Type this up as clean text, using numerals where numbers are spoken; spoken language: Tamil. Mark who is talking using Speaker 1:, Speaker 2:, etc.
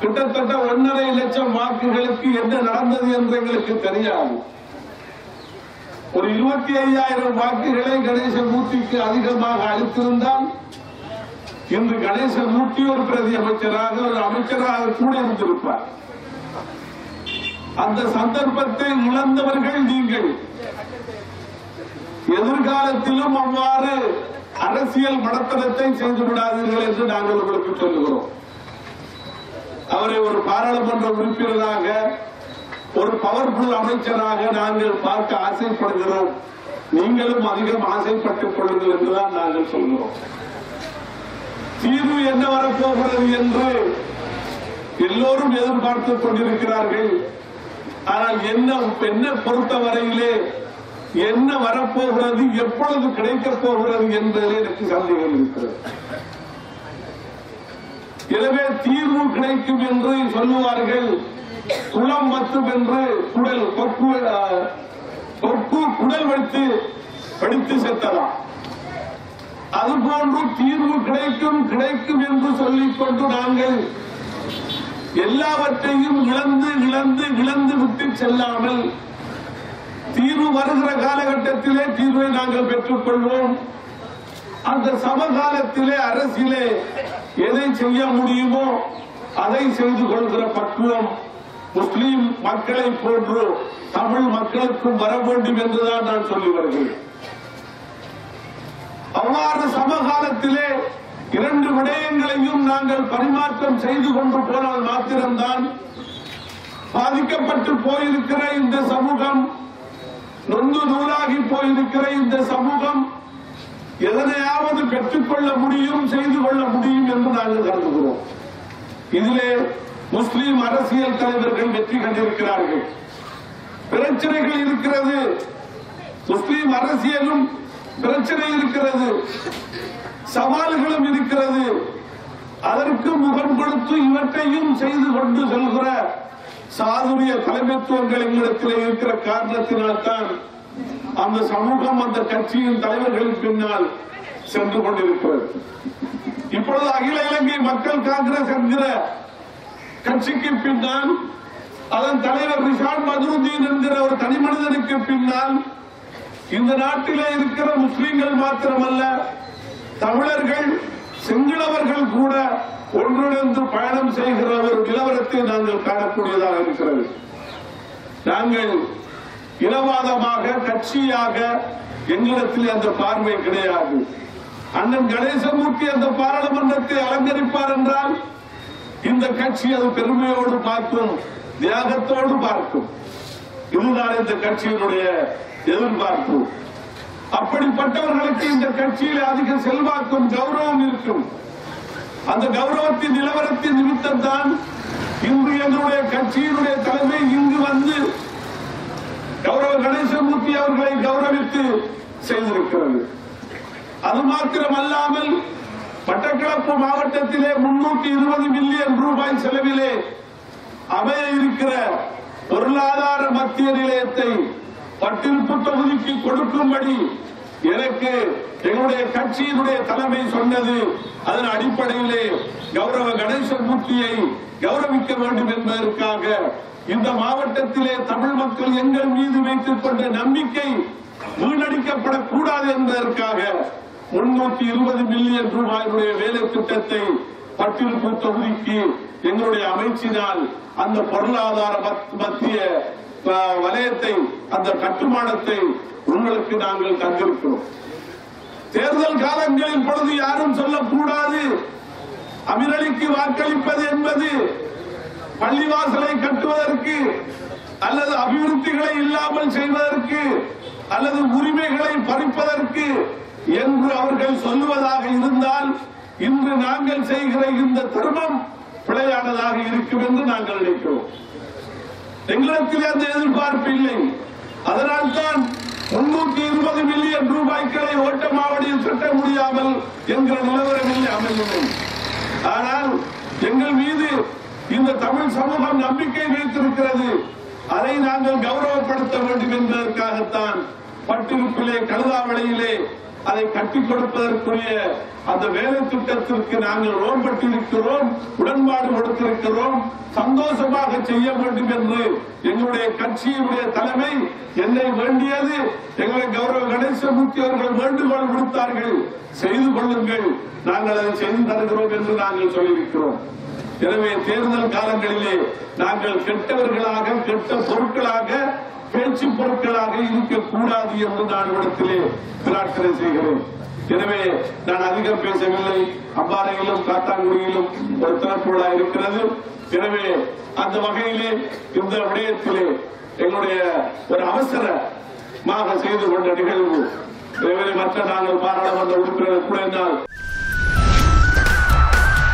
Speaker 1: கிட்டத்தட்ட 1.5 லட்சம் வாக்குகளுக்கு என்ன நடந்தது என்று எங்களுக்கு தெரியாது. ஒரு 25,000 வாக்குகளை கணேசமூர்த்திக்கு அதிகமாக அளித்திருந்தால் இன்று கணேசமூர்த்தி ஒரு பிரதி அமைச்சராக ஒரு அமைச்சராக கூட இருந்திருப்பார். அந்த சந்தர்ப்பத்தை இழந்தவர்கள் நீங்கள். எதிர்காலத்திலும் அவ்வாறு அரசியல் மடத்தனத்தை செய்து விடாதீர்கள் என்று நாங்கள் உங்களுக்கு சொல்லுகிறோம். அவரை ஒரு பாராளுமன்ற உறுப்பினராக ஒரு பவர்ஃபுல் அமைச்சராக நாங்கள் பார்க்க ஆசைப்படுகிறோம். நீங்களும் அதிகம் ஆசைப்பட்டுக் கொள்ளுங்கள் என்றுதான் நாங்கள் சொல்கிறோம். தீர்வு என்ன வரப்போகிறது என்று எல்லோரும் எதிர்பார்த்துக் கொண்டிருக்கிறார்கள். ஆனால் என்ன பொறுத்தவரையிலே என்ன வரப்போகிறது, எப்பொழுது கிடைக்கப் போகிறது என்பதிலே எனக்கு சந்தேகம் இருக்கிறது. எனவே தீர்வு கிடைக்கும் என்று சொல்லுவார்கள். குளம் மற்றும் என்று குடல் வைத்து படித்து செத்தலாம். அதுபோன்று தீர்வு கிடைக்கும் என்று சொல்லிக்கொண்டு நாங்கள் எல்லாவற்றையும் இழந்து விட்டு செல்லாமல் தீர்வு வருகிற காலகட்டத்திலே தீர்வை நாங்கள் பெற்றுக் கொள்வோம். அந்த சமகாலத்திலே அரசிலே எதை செய்ய முடியுமோ அதை செய்து கொள்கிற பக்குவம் முஸ்லிம் மக்களை போன்று தமிழ் மக்களுக்கும் வர வேண்டும் என்றுதான் நான் சொல்லி வருகிறேன். அவ்வாறு சமகாலத்திலே 2 விடயங்களையும் நாங்கள் பரிமாற்றம் செய்து கொண்டு போனால் மாத்திரம்தான் பாதிக்கப்பட்டு போயிருக்கிற இந்த சமூகம், நொந்து நூலாகி போயிருக்கிற இந்த சமூகம் எதனையாவது பெற்றுக்கொள்ள முடியும், செய்து கொள்ள முடியும் என்று நாங்கள் கருதுகிறோம். இதிலே முஸ்லிம் அரசியல் தலைவர்கள் வெற்றி கண்டிருக்கிறார்கள். பிரச்சனைகள் இருக்கிறது, முஸ்லிம் அரசியலும் பிரச்சனை இருக்கிறது, சவால்களும் இருக்கிறது. அதற்கு முகம் கொடுத்து இவற்றையும் செய்து கொண்டு செல்கிற சாதுரிய தலைமைத்துவங்கள் எங்களிடத்தில் இருக்கிற காரணத்தினால்தான் அந்த சமூகம் அந்த கட்சியின் தலைவர்களின் பின்னால் சென்று கொண்டிருக்கிறது. இப்பொழுது அகில இலங்கை மக்கள் காங்கிரஸ் என்கிற கட்சிக்கு பின்னால் அதன் தலைவர் ரிஷாட் பத்ருதீன் என்கிற ஒரு தனி மனிதனுக்கு பின்னால் இந்த நாட்டிலே இருக்கிற முஸ்லிம்கள் மாத்திரமல்ல, தமிழர்கள் சிங்களவர்கள் கூட ஒன்றிணைந்து பயணம் செய்கிற ஒரு நிலவரத்தை நாங்கள் காணக்கூடியதாக இருக்கிறது. நாங்கள் இனவாதமாக கட்சியாக எங்களிடத்தில் அந்த பார்வை கிடையாது. அண்ணன் கணேசமூர்த்தி அந்த பாராளுமன்றத்தை அலங்கரிப்பார் என்றால் இந்த கட்சி அது பெருமையோடு பார்க்கும், தியாகத்தோடு பார்க்கும். இதுதான் இந்த கட்சியினுடைய எதிர்பார்ப்பு. அப்படிப்பட்டவர்களுக்கு இந்த கட்சியில் அதிக செல்வாக்கும் கௌரவம் இருக்கும். அந்த கௌரவத்தின் நிலவரத்தின் நிமித்தம் தான் இன்று எங்களுடைய கட்சியினுடைய தலைமை இங்கு வந்து கௌரவ கணேசமூர்த்தி அவர்களை கௌரவித்து செய்திருக்கிறது. அது மாத்திரமல்லாமல் மட்டக்களப்பு மாவட்டத்திலே 320 மில்லியன் ரூபாய் செலவிலே அமைய இருக்கிற பொருளாதார மத்திய நிலையத்தை பட்டிருப்பு தொகுதிக்கு கொடுக்கும்படி எனக்கு எங்களுடைய கட்சியினுடைய தலைமை சொன்னது. அதன் அடிப்படையிலே கௌரவ கணேசமூர்த்தியை கௌரவிக்க வேண்டும் என்பதற்காக இந்த மாவட்டத்திலே தமிழ் மக்கள் எங்கள் மீது வைத்துக் கொண்ட நம்பிக்கை வீணடிக்கப்படக்கூடாது என்பதற்காக 320 மில்லியன் ரூபாயுடைய வேலை திட்டத்தை பட்டிருப்பு தொகுதிக்கு எங்களுடைய அமைச்சினால் அந்த பொருளாதார மத்திய வலயத்தை, அந்த கட்டுமானத்தை உங்களுக்கு நாங்கள் தந்திருக்கிறோம். தேர்தல் காலங்களின் பொழுது யாரும் சொல்லக்கூடாது அமீரலிக்கு வாக்களிப்பது என்பது பள்ளிவாசலை கட்டுவதற்கு அல்லது அபிவிருத்திகளை இல்லாமல் செய்வதற்கு அல்லது உரிமைகளை பறிப்பதற்கு என்று அவர்கள் சொல்லுவதாக இருந்தால் இன்று நாங்கள் செய்கிற இந்த தர்மம் பிழையானதாக இருக்கும் என்று நாங்கள் நினைக்கிறோம். எங்களிடத்தில் அந்த எதிர்பார்ப்பு இல்லை. அதனால்தான் 320 மில்லியன் ரூபாய்களை ஓட்டமாவடியில் கட்ட முடியாமல் என்கிற நிலவரமில்லை அமையவில்லை. ஆனால் எங்கள் மீது இந்த தமிழ் சமூகம் நம்பிக்கை வைத்திருக்கிறது. அதை நாங்கள் கௌரவப்படுத்த வேண்டும் என்பதற்காகத்தான் பட்டிருப்பிலே கழுதாவளையிலே அதை கட்டிக் கொடுப்பதற்குரிய அந்த வேலை திட்டத்திற்கு நாங்கள் ரோம்பட்டிருக்கிறோம், உடன்பாடு கொடுத்திருக்கிறோம். சந்தோஷமாக செய்ய வேண்டும் என்று எங்களுடைய கட்சியினுடைய தலைமை என்னை வேண்டியது. எங்களை கௌரவ கணேசமூர்த்தி அவர்கள் வேண்டுகோள் விடுத்தார்கள், செய்து கொள்ளுங்கள், நாங்கள் அதை செய்து தருகிறோம் என்று நாங்கள் சொல்லியிருக்கிறோம். எனவே தேர்தல் காலங்களிலே நாங்கள் கெட்டவர்களாக, கெட்ட பொருட்களாக, பேச்சு பொருட்களாக இருக்கக்கூடாது என்று நான் இடத்திலே பிரார்த்தனை செய்கிறேன். எனவே நான் அதிகம் பேசவில்லை. அம்பாறையிலும் காத்தாங்குடியிலும் ஒரு திறப்புழா இருக்கிறது. எனவே அந்த வகையிலே இந்த விடயத்திலே எங்களுடைய ஒரு அவசரமாக செய்து கொண்ட நிகழ்வு. எனவே மற்ற நாங்கள் பாராளுமன்ற உறுப்பினர்கள் கூட